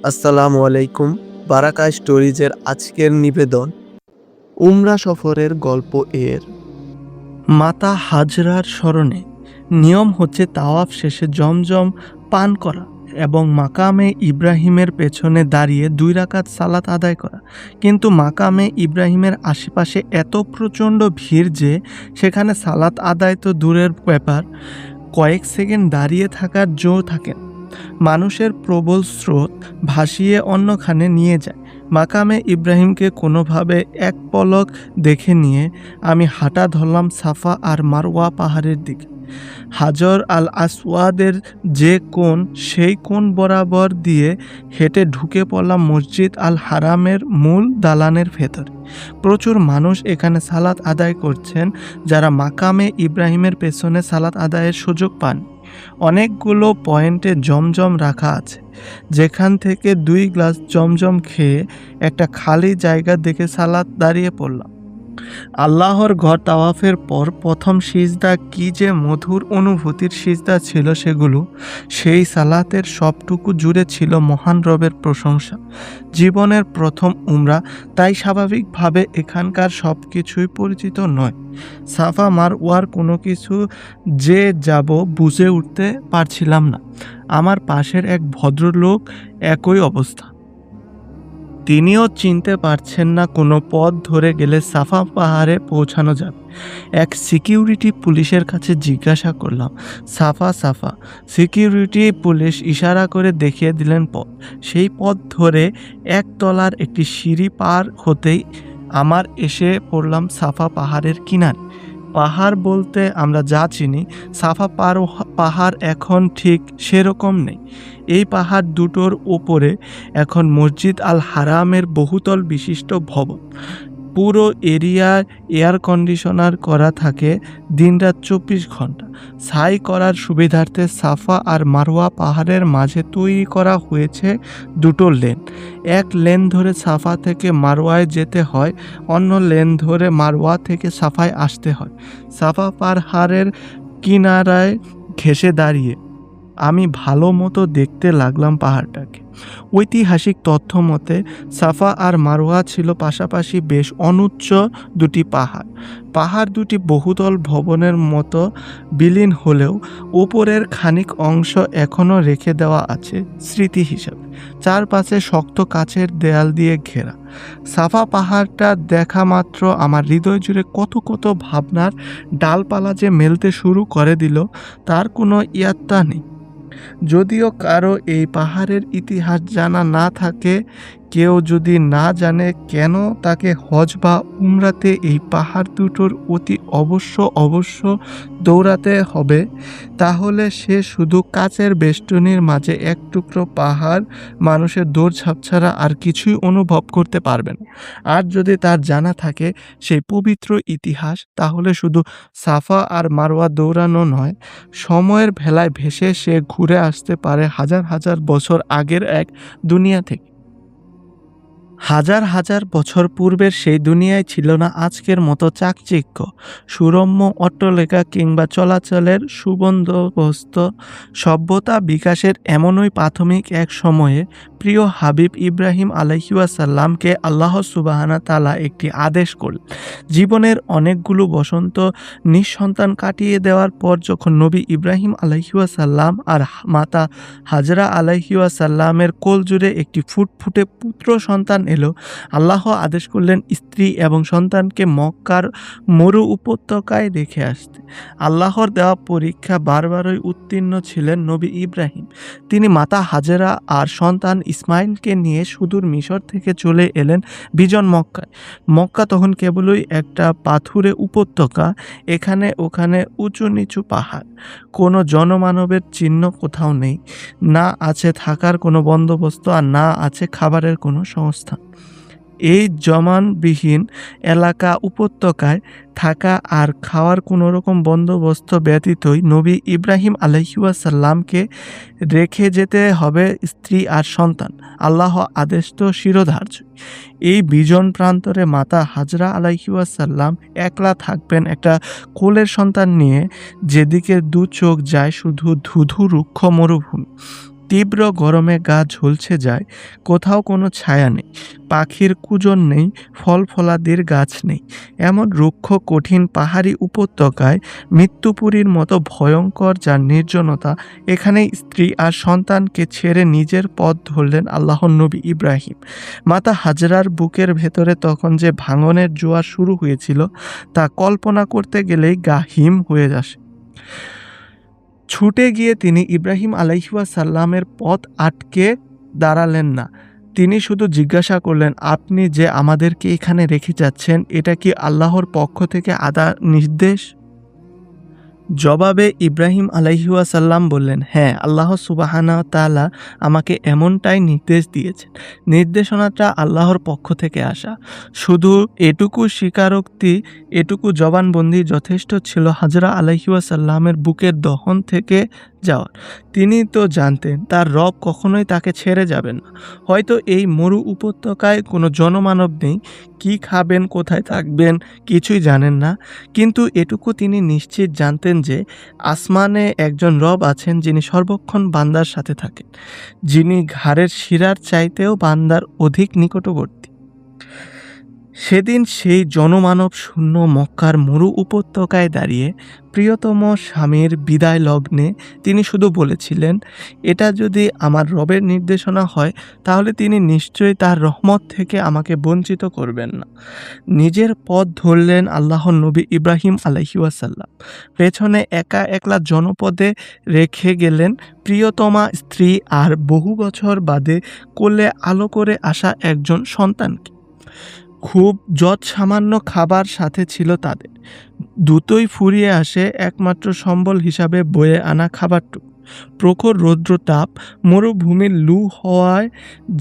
আসসালামু আলাইকুম। বারাকা স্টোরিজের আজকের নিবেদন উমরা সফরের গল্প এর মাতা হাজরার স্মরণে নিয়ম হচ্ছে তাওয়াফ শেষে জমজম পান করা এবং মাকামে ইব্রাহিমের পেছনে দাঁড়িয়ে 2 রাকাত সালাত আদায় করা। কিন্তু মাকামে ইব্রাহিমের আশেপাশে এত প্রচণ্ড ভিড় যে সেখানে সালাত আদায় তো দূরের ব্যাপার, কয়েক সেকেন্ড দাঁড়িয়ে থাকার জো থাকে না। মানুষের প্রবল স্রোত ভাসিয়ে অন্যখানে নিয়ে যায়। মাকামে ইব্রাহিমকে কোনোভাবে এক পলক দেখে নিয়ে আমি হাঁটা ধরলাম সাফা আর মারওয়া পাহাড়ের দিকে। হাজর আল আসওয়াদের যে কোণ সেই কোণ বরাবর দিয়ে হেঁটে ঢুকে পড়লাম মসজিদ আল হারামের মূল দালানের ভেতরে। প্রচুর মানুষ এখানে সালাত আদায় করছেন যারা মাকামে ইব্রাহিমের পেছনে সালাত আদায়ের সুযোগ পান। অনেকগুলো পয়েন্টে জমজম রাখা আছে, যেখান থেকে 2 গ্লাস জমজম খেয়ে একটা খালি জায়গা দেখে সালাত দাঁড়িয়ে পড়লাম। আল্লাহর ঘর তাওয়াফের পর প্রথম সিজদা কি যে মধুর অনুভূতির সিজদা ছিল সেগুলো, সেই সালাতের সবটুকু জুড়ে ছিল মহান রবের প্রশংসা। জীবনের প্রথম উমরা, তাই স্বাভাবিকভাবে এখানকার সব কিছুই পরিচিত নয়। সাফা মারওয়ার কোনো কিছু যে যাব বুঝে উঠতে পারছিলাম না। আমার পাশের এক ভদ্রলোক একই অবস্থা। তিনিও চিনতে পারছেন না কোনো পথ ধরে গেলে সাফা পাহাড়ে পৌঁছানো যাবে। এক সিকিউরিটি পুলিশের কাছে জিজ্ঞাসা করলাম, সাফা সাফা। সিকিউরিটি পুলিশ ইশারা করে দেখিয়ে দিলেন পথ। সেই পথ ধরে একতলার একটি সিঁড়ি পার হতেই আমার এসে পড়লাম সাফা পাহাড়ের কিনারে। পাহাড় বলতে আমরা যা চিনি, সাফা পাহাড় এখন ঠিক সেরকম নেই। এই পাহাড় দুটোর ওপরে এখন মসজিদ আল হারামের বহুতল বিশিষ্ট ভবন। পুরো এরিয়ার এয়ার কন্ডিশনার করা থাকে দিনরাত 24 ঘন্টা। ছাই করার সুবিধার্থে সাফা আর মারওয়া পাহাড়ের মাঝে তৈরি করা হয়েছে 2টো লেন। এক লেন ধরে সাফা থেকে মারওয়ায় যেতে হয়, অন্য লেন ধরে মারওয়া থেকে সাফায় আসতে হয়। সাফা পাহাড়ের কিনারায় ঘেঁষে দাঁড়িয়ে আমি ভালো মতো দেখতে লাগলাম পাহাড়টাকে। ঐতিহাসিক তথ্য মতে সাফা আর মারওয়া ছিল পাশাপাশি বেশ অনুচ্চ 2টি পাহাড়। পাহাড় দুটি বহুতল ভবনের মতো বিলীন হলেও উপরের খানিক অংশ এখনও রেখে দেওয়া আছে স্মৃতি হিসাবে। চারপাশে শক্ত কাচের দেয়াল দিয়ে ঘেরা। সাফা পাহাড়টা দেখা মাত্র আমার হৃদয় জুড়ে কত কত ভাবনার ডালপালা যে মেলতে শুরু করে দিল তার কোনো ইয়াত্তা নেই। যদিও কারো এই পাহাড়ের ইতিহাস জানা না থাকে, কেউ যদি না জানে কেন তাকে হজ বা উমরাতে এই পাহাড় দুটোর অতি অবশ্য দৌড়াতে হবে, তাহলে সে শুধু কাচের বেষ্টনীর মাঝে এক টুকরো পাহাড় মানুষের দৌড়ঝাঁপ ছাড়া আর কিছুই অনুভব করতে পারবে না। আর যদি তার জানা থাকে সেই পবিত্র ইতিহাস, তাহলে শুধু সাফা আর মারওয়া দৌড়ানো নয়, সময়ের ভেলায় ভেসে সে ঘুরে আসতে পারে হাজার হাজার বছর আগের এক দুনিয়া থেকে। হাজার হাজার বছর পূর্বের সেই দুনিয়ায় ছিল না আজকের মতো চাকচিক্য, সুরম্য অট্টালিকা কিংবা চলাচলের সুবন্দোবস্ত। সভ্যতা বিকাশের এমনই প্রাথমিক এক সময়ে প্রিয় হাবিব ইব্রাহিম আলাইহিওয়াসাল্লামকে আল্লাহ সুবহানাহু ওয়া তাআলা একটি আদেশ করলেন। জীবনের অনেকগুলো বসন্ত নিঃসন্তান কাটিয়ে দেওয়ার পর যখন নবী ইব্রাহিম আলাইহিওয়াসাল্লাম আর মাতা হাজরা আলাইহিওয়াসাল্লামের কোল জুড়ে একটি ফুটফুটে পুত্র সন্তান এলো, আল্লাহ আদেশ করলেন স্ত্রী এবং সন্তানকে মক্কার মরু উপত্যকায় রেখে আসতে। আল্লাহর দেওয়া পরীক্ষা বারবারই উত্তীর্ণ ছিলেন নবী ইব্রাহিম। তিনি মাতা হাজেরা আর সন্তান ইসমাইলকে নিয়ে সুদূর মিশর থেকে চলে এলেন বিজন মক্কায়। মক্কা তখন কেবলই একটা পাথুরে উপত্যকা, এখানে ওখানে উঁচু নিচু পাহাড়। কোনো জনমানবের চিহ্ন কোথাও নেই, না আছে থাকার কোনো বন্দোবস্ত আর না আছে খাবারের কোনো সংস্থান। এই জমানবিহীন এলাকা উপত্যকায় থাকা আর খাওয়ার কোনো রকম বন্দোবস্ত ব্যতীতই নবী ইব্রাহিম আলাইহিওয়াসাল্লামকে রেখে যেতে হবে স্ত্রী আর সন্তান। আল্লাহ আদেশ তো শিরোধার্য। এই বিজন প্রান্তরে মাতা হাজরা আলাইহিওয়াসাল্লাম একলা থাকবেন একটা কোলের সন্তান নিয়ে, যেদিকে দু চোখ যায় শুধু ধুধু রুক্ষ মরুভূমি। তীব্র গরমে গা ঝলসে যায়। কোথাও কোনো ছায়া নেই, পাখির কুজন নেই, ফল ফলাদির গাছ নেই। এমন রুক্ষ কঠিন পাহাড়ি উপত্যকায় মৃত্যুপুরীর মতো ভয়ঙ্কর যার নির্জনতা, এখানেই স্ত্রী আর সন্তানকে ছেড়ে নিজের পথ ধরলেন আল্লাহর নবী ইব্রাহিম। মাতা হাজরার বুকের ভেতরে তখন যে ভাঙনের জোয়ার শুরু হয়েছিল তা কল্পনা করতে গেলেই গা হিম হয়ে আসে। ছুটে গিয়ে তিনি ইব্রাহিম আলাইহিওয়াসাল্লামের পথ আটকে দাঁড়ালেন না। তিনি শুধু জিজ্ঞাসা করলেন, আপনি যে আমাদেরকে এখানে রেখে যাচ্ছেন, এটা কি আল্লাহর পক্ষ থেকে নির্দেশ? জবাবে ইব্রাহিম আলাইহিওয়াসাল্লাম বললেন, হ্যাঁ, আল্লাহ সুবহানাহু ওয়া তাআলা আমাকে এমনটাই নির্দেশ দিয়েছেন। নির্দেশনাটা আল্লাহর পক্ষ থেকে আসা। শুধু এটুকু স্বীকারোক্তি, এটুকু জবানবন্দি যথেষ্ট ছিল হাজরা আলাইহিওয়াসাল্লামের বুকের দহন থেকে যাওয়ার। তিনি তো জানতেন তার রব কখনোই তাকে ছেড়ে যাবেন না। হয়তো এই মরু উপত্যকায় কোনো জনমানব নেই, কি খাবেন, কোথায় থাকবেন কিছুই জানেন না, কিন্তু এটুকু তিনি নিশ্চিত জানতেন যে আসমানে একজন রব আছেন যিনি সর্বক্ষণ বান্দার সাথে থাকেন, যিনি ঘাড়ের শিরার চাইতেও বান্দার অধিক নিকটবর্তী। সেদিন সেই জনমানব শূন্য মক্কার মরু উপত্যকায় দাঁড়িয়ে প্রিয়তম স্বামীর বিদায় লগ্নে তিনি শুধু বলেছিলেন, এটা যদি আমার রবের নির্দেশনা হয় তাহলে তিনি নিশ্চয়ই তার রহমত থেকে আমাকে বঞ্চিত করবেন না। নিজের পথ ধরলেন আল্লাহর নবী ইব্রাহিম আলাইহিওয়াসাল্লাম। পেছনে একা একলা জনপদে রেখে গেলেন প্রিয়তমা স্ত্রী আর বহু বছর বাদে কোলে আলো করে আসা একজন সন্তানকে। খুব যৎসামান্য খাবার সাথে ছিল তাদের। দ্রুতই ফুরিয়ে আসে একমাত্র সম্বল হিসাবে বয়ে আনা খাবারটুকু। প্রখর রৌদ্রতাপ, মরুভূমির লু হওয়ায়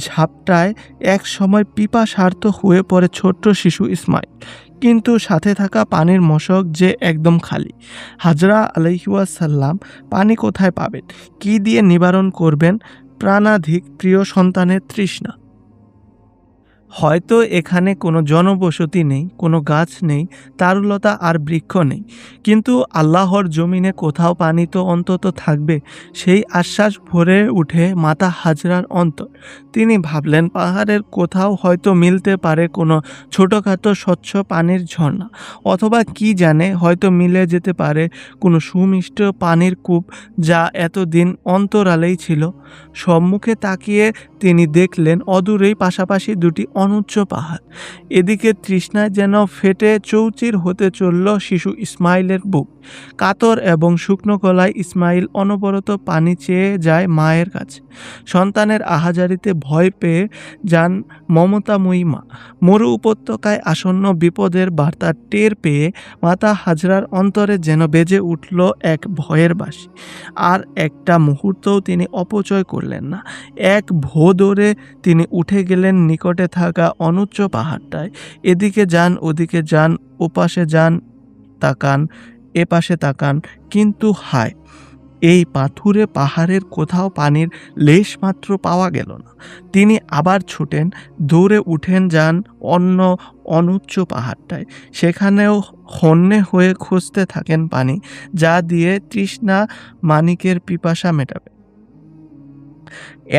ঝাপটায় এক সময় পিপাসার্ত হয়ে পড়ে ছোট্ট শিশু ইসমাইল। কিন্তু সাথে থাকা পানির মশক যে একদম খালি। হাজরা আলাইহিওয়াসাল্লাম পানি কোথায় পাবেন, কি দিয়ে নিবারণ করবেন প্রাণাধিক প্রিয় সন্তানের তৃষ্ণা? হয়তো এখানে কোনো জনবসতি নেই, কোনো গাছ নেই, তারুলতা আর বৃক্ষ নেই, কিন্তু আল্লাহর জমিনে কোথাও পানি তো অন্তত থাকবে। সেই আশ্বাস ভরে উঠে মাতা হাজরার অন্তর। তিনি ভাবলেন, পাহাড়ের কোথাও হয়তো মিলতে পারে কোনো ছোটোখাটো স্বচ্ছ পানির ঝর্ণা, অথবা কি জানে, হয়তো মিলে যেতে পারে কোনো সুমিষ্ট পানির কূপ যা এতদিন অন্তরালেই ছিল। সম্মুখে তাকিয়ে তিনি দেখলেন অদূরেই পাশাপাশি দুটি অনুচ্চ পাহাড়। এদিকে তৃষ্ণায় যেন ফেটে চৌচির হতে চলল শিশু ইসমাইলের বুক। কাতর এবং শুকনো গলায় ইসমাইল অনবরত পানি চেয়ে যায় মায়ের কাছে। সন্তানের আহাজারিতে ভয় পেয়ে যান মমতাময়ী মা। মরু উপত্যকায় আসন্ন বিপদের বার্তা টের পেয়ে মাতা হাজরার অন্তরে যেন বেজে উঠল এক ভয়ের বাঁশি। আর একটা মুহূর্তও তিনি অপচয় করলেন না। এক ভো দৌড়ে তিনি উঠে গেলেন নিকটে থাকা অনুচ্চ পাহাড়টায়। এদিকে যান, ওদিকে যান, ওপাশে যান, তাকান, এপাশে তাকান, কিন্তু হায়, এই পাথুরে পাহাড়ের কোথাও পানির লেশ মাত্র পাওয়া গেল না। তিনি আবার ছুটেন, দৌড়ে উঠেন যান অন্য অনুচ্চ পাহাড়টায়। সেখানেও হন্যে হয়ে খুঁজতে থাকেন পানি, যা দিয়ে তৃষ্ণা মানিকের পিপাসা মেটাবে।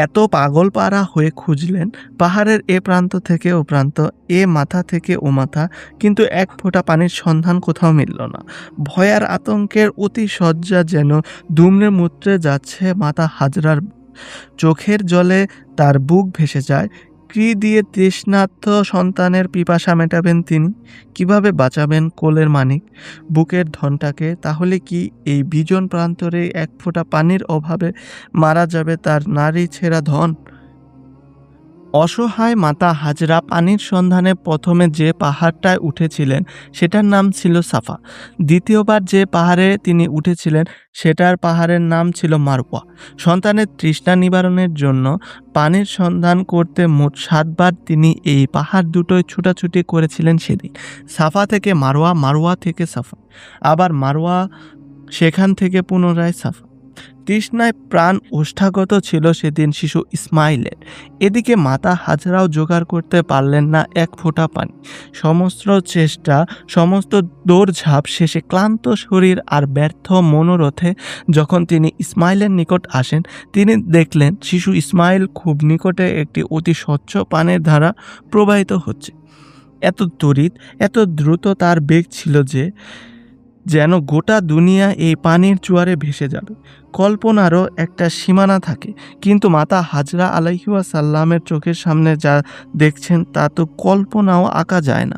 এত পাগল পাড়া হয়ে খুঁজলেন পাহাড়ের এ প্রান্ত থেকে ও প্রান্ত, এ মাথা থেকে ও মাথা, কিন্তু এক ফোঁটা পানির সন্ধান কোথাও মিলল না। ভয়ার আতঙ্কের অতি শয্যা যেন দুমড়ে মুচড়ে যাচ্ছে মাতা হাজরার। চোখের জলে তার বুক ভেসে যায়। কি দিয়ে তৃষ্ণার্ত সন্তানের পিপাসা মেটাবেন তিনি? কিভাবে বাঁচাবেন কোলের মানিক, বুকের ধনটাকে? তাহলে কি এই বিজন প্রান্তরে এক ফোঁটা পানির অভাবে মারা যাবে তার নারী ছেঁড়া ধন? অসহায় মাতা হাজরা পানির সন্ধানে প্রথমে যে পাহাড়টায় উঠেছিলেন সেটার নাম ছিল সাফা। দ্বিতীয়বার যে পাহাড়ে তিনি উঠেছিলেন সেটার পাহাড়ের নাম ছিল মারওয়া। সন্তানের তৃষ্ণা নিবারণের জন্য পানির সন্ধান করতে মোট 7 বার তিনি এই পাহাড় দুটোয় ছুটাছুটি করেছিলেন সেদিন। সাফা থেকে মারওয়া, মারওয়া থেকে সাফা, আবার মারওয়া, সেখান থেকে পুনরায় সাফা। তৃষ্ণায় প্রাণ ওষ্ঠাগত ছিল সেদিন শিশু ইসমাইলের। এদিকে মাতা হাজরাও জোগাড় করতে পারলেন না এক ফোঁটা পানি। সমস্ত চেষ্টা, সমস্ত দৌড়ঝাঁপ শেষে ক্লান্ত শরীর আর ব্যর্থ মনোরথে যখন তিনি ইসমাইলের নিকট আসেন, তিনি দেখলেন শিশু ইসমাইল খুব নিকটে একটি অতি স্বচ্ছ পানির ধারা প্রবাহিত হচ্ছে। এত তড়িৎ, এত দ্রুত তার বেগ ছিল যে যেন গোটা দুনিয়া এই পানির জোয়ারে ভেসে যাবে। কল্পনারও একটা সীমানা থাকে, কিন্তু মাতা হাজরা আলাইহিওয়াসাল্লামের চোখের সামনে যা দেখছেন তা তো কল্পনাও আঁকা যায় না।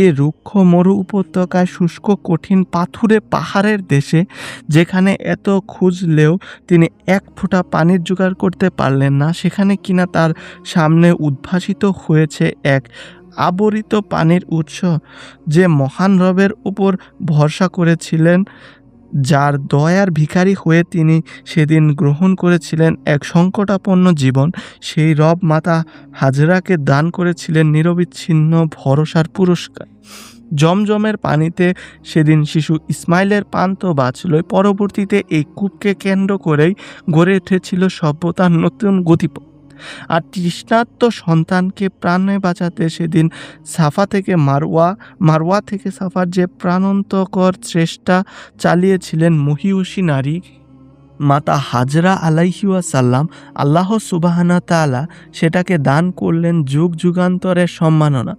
এই রুক্ষ মরু উপত্যকায়, শুষ্ক কঠিন পাথুরে পাহাড়ের দেশে, যেখানে এত খুঁজলেও তিনি এক ফোঁটা পানির জোগাড় করতে পারলেন না, সেখানে কিনা তার সামনে উদ্ভাসিত হয়েছে এক আবরিত পানির উৎস, যে মহান রবের উপর ভরসা করেছিলেন, যার দয়ার ভিখারি হয়ে তিনি সেদিন গ্রহণ করেছিলেন এক সংকটাপন্ন জীবন। সেই রব মাতা হাজরাকে দান করেছিলেন নিরবিচ্ছিন্ন ভরসার পুরস্কার। জমজমের পানিতে সেদিন শিশু ইসমাইলের পান তো বাঁচলই, পরবর্তীতে এই কূপকে কেন্দ্র করেই গড়ে উঠেছিল সভ্যতার নতুন গতিপথ। আর তৃষ্ণার্ত সন্তানকে প্রাণে বাঁচাতে সেদিন সাফা থেকে মারওয়া, মারওয়া থেকে সাফার যে প্রাণান্তকর চেষ্টা চালিয়েছিলেন মহিয়সী নারী মাতা হাজরা আলাইহিওয়াসাল্লাম, আল্লাহ সুবহানাহু তাআলা সেটাকে দান করলেন যুগ যুগান্তরের সম্মাননা।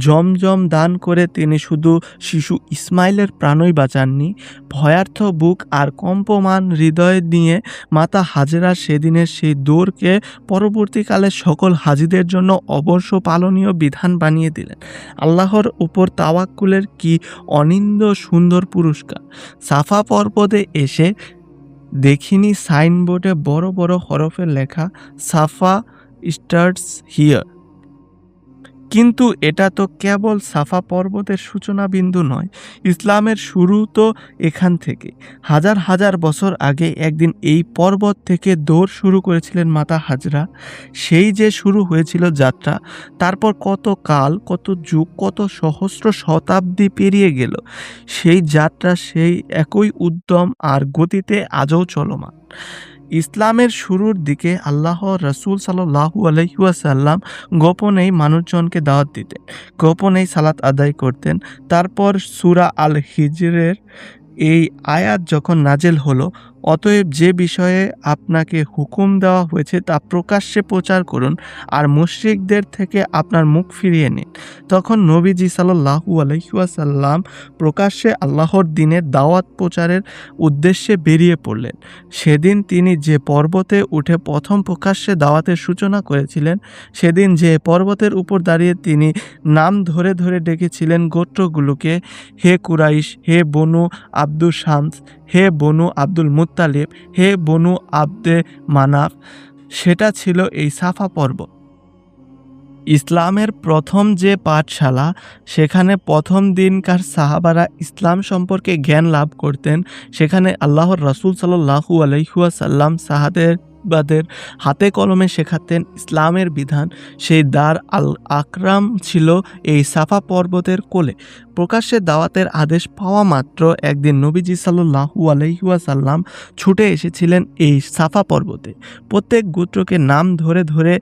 জমজম দান করে তিনি শুধু শিশু ইসমাইলের প্রাণই বাঁচাননি, ভয়ার্থ বুক আর কম্পমান হৃদয় নিয়ে মাতা হাজরা সেদিনের সেই দৌড়কে পরবর্তীকালে সকল হাজিদের জন্য অবশ্য পালনীয় বিধান বানিয়ে দিলেন। আল্লাহর উপর তাওয়াক্কুলের কি অনিন্দ্য সুন্দর পুরস্কার! সাফা পর্বতে এসে দেখিনি সাইনবোর্ডে বড় বড় হরফে লেখা সাফা স্টার্টস হিয়ার, কিন্তু এটা তো কেবল সাফা পর্বতের সূচনা বিন্দু নয়, ইসলামের শুরু তো এখান থেকে। হাজার হাজার বছর আগে একদিন এই পর্বত থেকে দৌড় শুরু করেছিলেন মাতা হাজরা। সেই যে শুরু হয়েছিল যাত্রা, তারপর কত কাল, কত যুগ, কত সহস্র শতাব্দী পেরিয়ে গেল। সেই যাত্রা সেই একই উদ্যম আর গতিতে আজও চলমান। ইসলামের শুরুর দিকে আল্লাহ রাসূল সাল্লাল্লাহু আলাইহি ওয়াসাল্লাম গোপনেই মানুষজনকে দাওয়াত দিতেন, গোপনেই সালাত আদায় করতেন। তারপর সূরা আল হিজরের এই আয়াত যখন নাজেল হলো, অতএব যে বিষয়ে আপনাকে হুকুম দেওয়া হয়েছে তা প্রকাশ্যে প্রচার করুন আর মুশরিকদের থেকে আপনার মুখ ফিরিয়ে নিন, তখন নবীজি সাল্লাল্লাহু আলাইহি ওয়াসাল্লাম প্রকাশ্যে আল্লাহর দ্বীনের দাওয়াত প্রচারের উদ্দেশ্যে বেরিয়ে পড়লেন। সেদিন তিনি যে পর্বতে উঠে প্রথম প্রকাশ্যে দাওয়াতের সূচনা করেছিলেন, সেদিন যে পর্বতের উপর দাঁড়িয়ে তিনি নাম ধরে ধরে ডেকেছিলেন গোত্রগুলোকে, হে কুরাইশ, হে বনু আব্দুল শামস, হে বনু আব্দুল মুত্তালিব, হে বনু আব্দে মানাফ, সেটা ছিল এই সাফা পর্বত। ইসলামের প্রথম যে পাঠশালা, সেখানে প্রথম দিনকার সাহাবারা ইসলাম সম্পর্কে জ্ঞান লাভ করতেন। সেখানে আল্লাহর রাসূল সাল্লাল্লাহু আলাইহি ওয়াসাল্লাম সাহাবাদের হাতে কলমে শেখাতেন ইসলামের বিধান। সেই দার আল আকরাম ছিল এই সাফা পর্বতের কোলে। প্রকাশ্যে দাওয়াতের আদেশ পাওয়া মাত্র একদিন নবীজি সাল্লাল্লাহু আলাইহি ওয়াসাল্লাম ছুটে এসেছিলেন এই সাফা পর্বতে। প্রত্যেক গোত্রকে নাম ধরে ধরে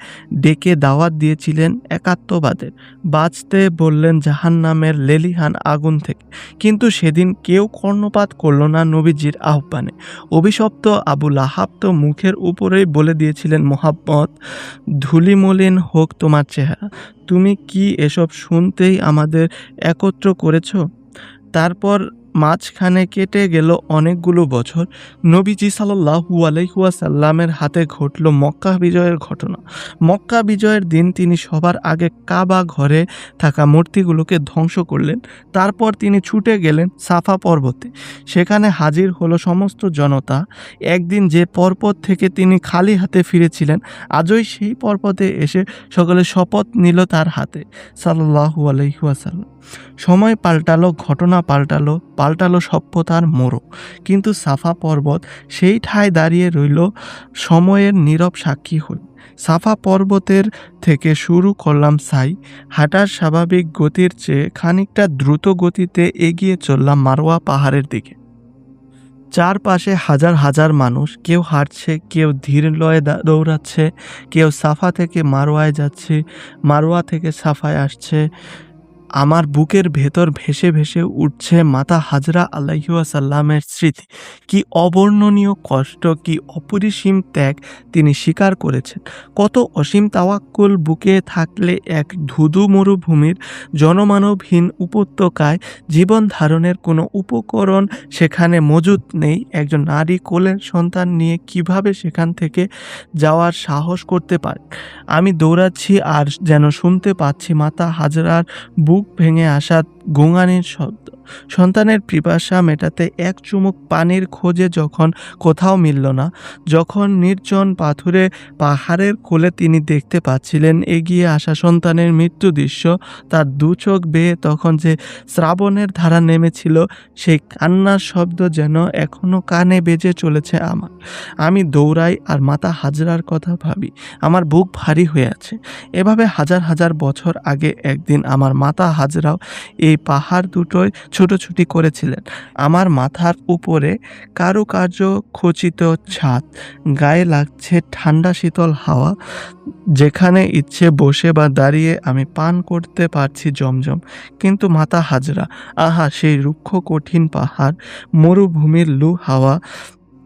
ডেকে দাওয়াত দিয়েছিলেন একাত্মবাদের, বাঁচতে বললেন জাহান্নামের লেলিহান আগুন থেকে। কিন্তু সেদিন কেউ কর্ণপাত করল না নবীজির আহ্বানে। অভিশপ্ত আবু লাহাব তো মুখের উপরেই বলে দিয়েছিলেন, মুহাম্মদ, ধূলিমলিন হোক তোমার চেহারা, তুমি কি এসব শুনতেই আমাদের একত্র করেছ? তারপর মাঝখানে কেটে গেল অনেকগুলো বছর। নবীজি সাল্লাল্লাহু আলাইহি ওয়াসাল্লামের হাতে ঘটল মক্কা বিজয়ের ঘটনা। মক্কা বিজয়ের দিন তিনি সবার আগে কাবা ঘরে থাকা মূর্তিগুলোকে ধ্বংস করলেন। তারপর তিনি ছুটে গেলেন সাফা পর্বতে। সেখানে হাজির হলো সমস্ত জনতা। একদিন যে পর্বত থেকে তিনি খালি হাতে ফিরেছিলেন, আজই সেই পর্বতে এসে সকলে শপথ নিল তার হাতে, সাল্লাল্লাহু আলাইহি ওয়াসাল্লাম। সময় পাল্টালো, ঘটনা পাল্টালো, পাল্টালো সভ্যতার মোড়ক, কিন্তু সাফা পর্বত সেই ঠায় দাঁড়িয়ে রইল, সময়ের নীরব সাক্ষী হল। সাফা পর্বতের থেকে শুরু করলাম সাই, হাঁটার স্বাভাবিক গতির চেয়ে খানিকটা দ্রুত গতিতে এগিয়ে চললাম মারওয়া পাহাড়ের দিকে। চারপাশে হাজার হাজার মানুষ, কেউ হাঁটছে, কেউ ধীর লয়ে দৌড়াচ্ছে, কেউ সাফা থেকে মারোয়ায় যাচ্ছে, মারোয়া থেকে সাফায় আসছে। আমার বুকের ভেতর ভেসে ভেসে উঠছে মাতা হাজরা আলাইহিওয়াসাল্লামের স্মৃতি। কি অবর্ণনীয় কষ্ট, কি অপরিসীম ত্যাগ তিনি স্বীকার করেছেন। কত অসীম তাওয়াক্কুল বুকে থাকলে এক ধুধু মরুভূমির জনমানবহীন উপত্যকায় জীবন ধারণের কোনো উপকরণ সেখানে মজুদ নেই, একজন নারী কোলের সন্তান নিয়ে কিভাবে সেখান থেকে যাওয়ার সাহস করতে পারে। আমি দৌড়াচ্ছি আর যেন শুনতে পাচ্ছি মাতা হাজরার বুক ভেঙে আসা গোঙানির শব্দ। সন্তানের পিপাসা মেটাতে এক চুমুক পানির খোঁজে যখন কোথাও মিলল না, যখন নির্জন পাথুরে পাহাড়ের কোলে তিনি দেখতে পাচ্ছিলেন এগিয়ে আসা সন্তানের মৃত্যু দৃশ্য, তার দু চোখ বেয়ে তখন যে শ্রাবণের ধারা নেমেছিল, সেই কান্নার শব্দ যেন এখনো কানে বেজে চলেছে আমার। আমি দৌড়াই আর মাতা হাজরার কথা ভাবি, আমার বুক ভারী হয়ে আছে। এভাবে হাজার হাজার বছর আগে একদিন আমার মাতা হাজরাও এই পাহাড় দুটোয় ছুটোছুটি করেছিলেন। আমার মাথার উপরে কারুকার্য খচিত ছাদ, গায়ে লাগছে ঠান্ডা শীতল হাওয়া, যেখানে ইচ্ছে বসে বা দাঁড়িয়ে আমি পান করতে পারছি জমজম। কিন্তু মাতা হাজরা, আহা সেই রুক্ষ কঠিন পাহাড়, মরুভূমির লু হাওয়া,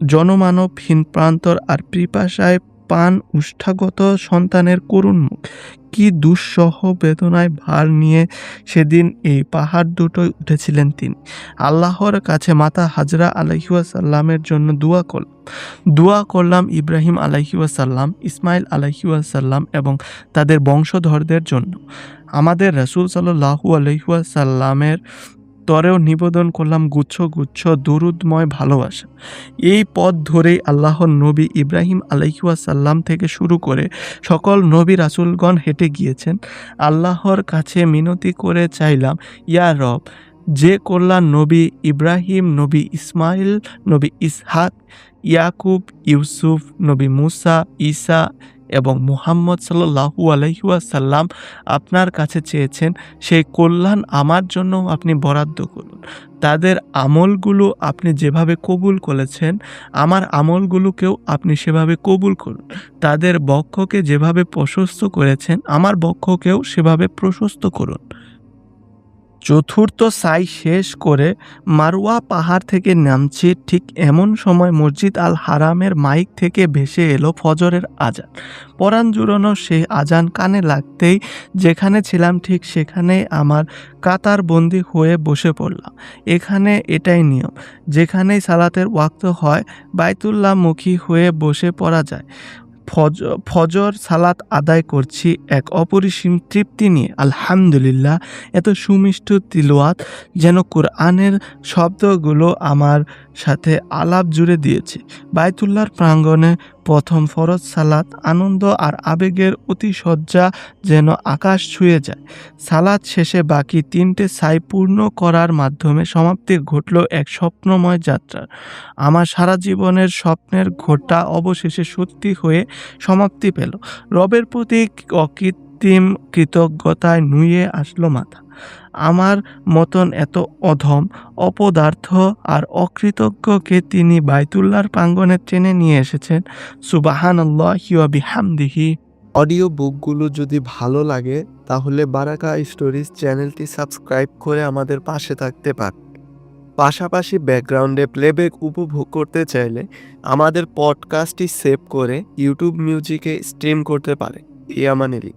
জনমানবহীন প্রান্তর আর পিপাসায় পান উষ্ঠাগত সন্তানের করুণ মুখ। কি দুঃসহ বেদনায় ভার নিয়ে সেদিন এই পাহাড় দুটোয় উঠেছিলেন তিনি। আল্লাহর কাছে মাতা হাজরা আলাইহিওয়াসাল্লামের জন্য দোয়া করলাম ইব্রাহিম আলাইহিওয়াসাল্লাম, ইসমাইল আলাইহিওয়াসাল্লাম এবং তাদের বংশধরদের জন্য। আমাদের রাসূল সাল্লাল্লাহু আলাইহিওয়াসাল্লামের তরেও নিবেদন করলাম গুচ্ছ গুচ্ছ দরুদময় ভালোবাসা। এই পথ ধরেই আল্লাহর নবী ইব্রাহিম আলাইহিওয়াসাল্লাম থেকে শুরু করে সকল নবী রাসূলগণ হেঁটে গিয়েছেন। আল্লাহর কাছে মিনতি করে চাইলাম, ইয়া রব, যে কল্যাণ নবী ইব্রাহিম, নবী ইসমাইল, নবী ইসহাক, ইয়াকুব, ইউসুফ, নবী মুসা, ঈসা এবং মুহাম্মদ সাল্লাল্লাহু আলাইহিওয়াসাল্লাম আপনার কাছে চেয়েছেন, সেই কল্যাণ আমার জন্য আপনি বরাদ্দ করুন। তাদের আমলগুলো আপনি যেভাবে কবুল করেছেন, আমার আমলগুলোকেও আপনি সেভাবে কবুল করুন। তাদের বক্ষকে যেভাবে প্রশস্ত করেছেন, আমার বক্ষকেও সেভাবে প্রশস্ত করুন। চতুর্থ সাই শেষ করে মারওয়া পাহাড় থেকে নামছি, ঠিক এমন সময় মসজিদ আল হারামের মাইক থেকে ভেসে এলো ফজরের আজান। পরাণ জুড়ানো সেই আজান কানে লাগতেই যেখানে ছিলাম ঠিক সেখানে আমার কাতারবন্দি হয়ে বসে পড়লাম। এখানে এটাই নিয়ম, যেখানেই সালাতের ওয়াক্ত হয় বাইতুল্লাহমুখী হয়ে বসে পড়া যায়। ফজর সালাত আদায় করছি এক অপরিসীম তৃপ্তি নিয়ে। আলহামদুলিল্লাহ, এত সুমিষ্ট তিলাওয়াত যেন কোরআনের শব্দগুলো আমার সাথে আলাপ জুড়ে দিয়েছে। বাইতুল্লাহর প্রাঙ্গণে প্রথম ফরজ সালাত, আনন্দ আর আবেগের অতিশয্যা যেন আকাশ ছুঁয়ে যায়। সালাত শেষে বাকি তিনটে সাই পূর্ণ করার মাধ্যমে সমাপ্তি ঘটল এক স্বপ্নময় যাত্রার। আমার সারা জীবনের স্বপ্নের ঘোরটা অবশেষে সত্যি হয়ে সমাপ্তি পেল। রবের প্রতি অকৃত্রিম কৃতজ্ঞতায় নুয়ে আসলো মাথা। আমার মতন এত অধম, অপদার্থ আর অকৃতজ্ঞকে তিনি বাইতুল্লাহর প্রাঙ্গণে টেনে নিয়ে এসেছেন। সুবহানাল্লাহি ওয়া বিহামদিহি। অডিও বুকগুলো যদি ভালো লাগে তাহলে বারাকা স্টোরিজ চ্যানেলটি সাবস্ক্রাইব করে আমাদের পাশে থাকতে পারেন। পাশাপাশি ব্যাকগ্রাউন্ডে প্লেব্যাক উপভোগ করতে চাইলে আমাদের পডকাস্টটি সেভ করে ইউটিউব মিউজিকে স্ট্রিম করতে পারে। ইয়ামানেলি।